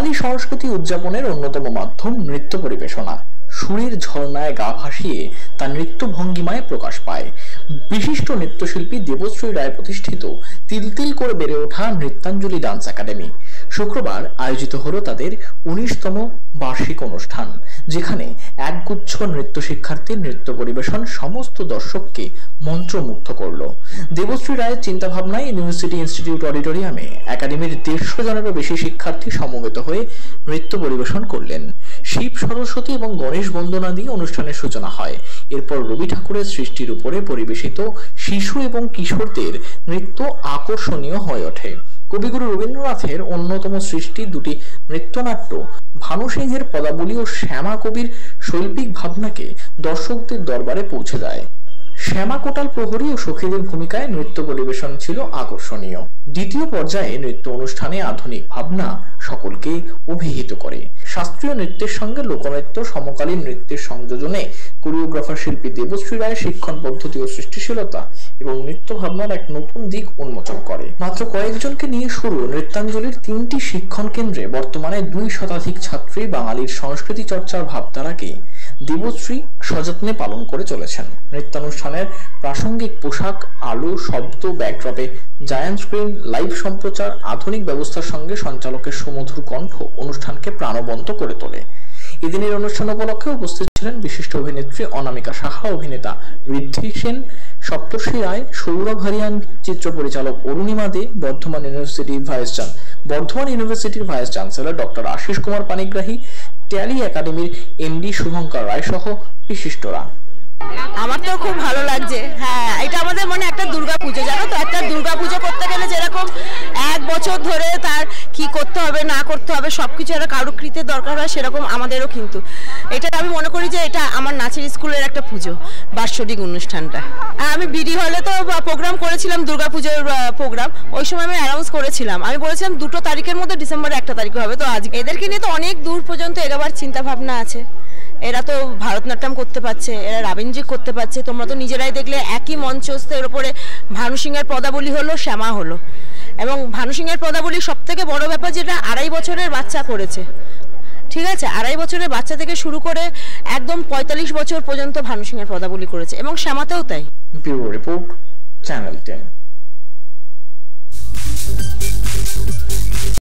বাঙালি সংস্কৃতি উদযাপনের অন্যতম মাধ্যম নৃত্য পরিবেশনা। সুরের ঝর্ণায় গা ভাসিয়ে তার নৃত্য ভঙ্গিমায় প্রকাশ পায়। বিশিষ্ট নৃত্যশিল্পী দেবশ্রী রায় প্রতিষ্ঠিত তিল তিল করে বেড়ে ওঠা নৃত্যাঞ্জলি ডান্স একাডেমি শুক্রবার আয়োজিত হলো তাদের 19তম বার্ষিক অনুষ্ঠান, যেখানে একগুচ্ছ নৃত্য শিক্ষার্থীর নৃত্য পরিবেশন সমস্ত দর্শককে মন্ত্রমুগ্ধ করল। দেবশ্রী রায়ের চিন্তাভাবনায় ইউনিভার্সিটি ইনস্টিটিউট অডিটোরিয়ামে একাডেমির 150 জনেরও বেশি শিক্ষার্থী সমবেত হয়ে নৃত্য পরিবেশন করলেন। শিব, সরস্বতী এবং গণেশ বন্দনা দিয়ে অনুষ্ঠানের সূচনা হয়। এরপর রবি ঠাকুরের সৃষ্টির উপরে পরিবেশিত শিশু এবং কিশোরদের নৃত্য আকর্ষণীয় হয়ে ওঠে। কবিগুরু রবীন্দ্রনাথের অন্যতম সৃষ্টি দুটি নৃত্যনাট্য ভানু সিংহের পদাবলী ও শ্যামা কবির শৈল্পিক ভাবনাকে দর্শকদের দরবারে পৌঁছে দেয়। শ্যামা কোটাল প্রহরী ও সখীদের ভূমিকায় নৃত্য পরিবেশন ছিল আকর্ষণীয়। দ্বিতীয় পর্যায়ে নৃত্য অনুষ্ঠানে আধুনিক ভাবনা সকলকে অভিহিত করে। শাস্ত্রীয় নৃত্যের সঙ্গে লোকনৃত্য, সমকালীন নৃত্যের সংযোজনে কোরিওগ্রাফার শিল্পী দেবশ্রী রায় শিক্ষণ পদ্ধতি ও সৃষ্টিশীলতা এবং নৃত্য ভাবনার এক নতুন দিক উন্মোচন করে। মাত্র কয়েকজনকে নিয়ে শুরু নৃত্যাঞ্জলির 3টি শিক্ষণ কেন্দ্রে বর্তমানে 2 শতাধিক ছাত্রী বাঙালির সংস্কৃতি চর্চার ভাবধারাকে দেবশ্রী সযত্নে পালন করে চলেছেন। নৃত্যানুষ্ঠানের প্রাসঙ্গিক পোশাক, আলো, শব্দ, ব্যাকড্রপে জায়ান্ট স্ক্রিন, লাইভ সম্প্রচার, আধুনিক ব্যবস্থার সঙ্গে সঞ্চালকের সুমধুর কণ্ঠ অনুষ্ঠানকে প্রাণবন্ত করে তোলে। এদিনের অনুষ্ঠান উপলক্ষে উপস্থিত ছিলেন বিশিষ্ট অভিনেত্রী অনামিকা সাহা, অভিনেতা ঋদ্ধি সেন, সপ্তর্ষি রায়, সৌরভ হরিয়ান, চিত্র পরিচালক অরুণিমা দে, বর্ধমান ইউনিভার্সিটির vice chancellor doctor Ashis Kumar Panigrahi, Tally একাডেমির এমডি শুভঙ্কর রায় সহ বিশিষ্টরা। আমার তো খুব ভালো লাগছে। হ্যাঁ, এটা আমাদের মনে একটা দুর্গাপুজো, জানো তো, একটা দুর্গাপুজো করতে গেলে যেরকম 1 বছর ধরে তার কি করতে হবে না করতে হবে সবকিছু একটা কারুকৃতির দরকার হয়, সেরকম আমাদেরও কিন্তু এটা আমি মনে করি যে এটা আমার নাচের স্কুলের একটা পুজো, বার্ষিক অনুষ্ঠানটা। আমি বিডি হলে তো প্রোগ্রাম করেছিলাম, দুর্গাপুজোর প্রোগ্রাম, ওই সময় আমি অ্যানাউন্স করেছিলাম, আমি বলেছিলাম 2 তারিখের মধ্যে, ডিসেম্বরের 1 তারিখে হবে। তো আজ এদেরকে নিয়ে তো অনেক দূর পর্যন্ত এগোবার চিন্তা ভাবনা আছে। এরা তো ভারতনাট্যম করতে পারছে, এরা রাবিনজিক করতে পারছে, তোমরা তো নিজেরাই দেখলে একই মঞ্চস্থের উপরে ভানু সিংহের পদাবলী হলো, শ্যামা হলো। এবং ভানু সিংহের পদাবলী সব থেকে বড় ব্যাপার যেটা 2.5 বছরের বাচ্চা করেছে, ঠিক আছে, 2.5 বছরের বাচ্চা থেকে শুরু করে একদম 45 বছর পর্যন্ত ভানু সিংহের পদাবলী করেছে, এবং শ্যামাতেও তাই। Bureau report, channel 10।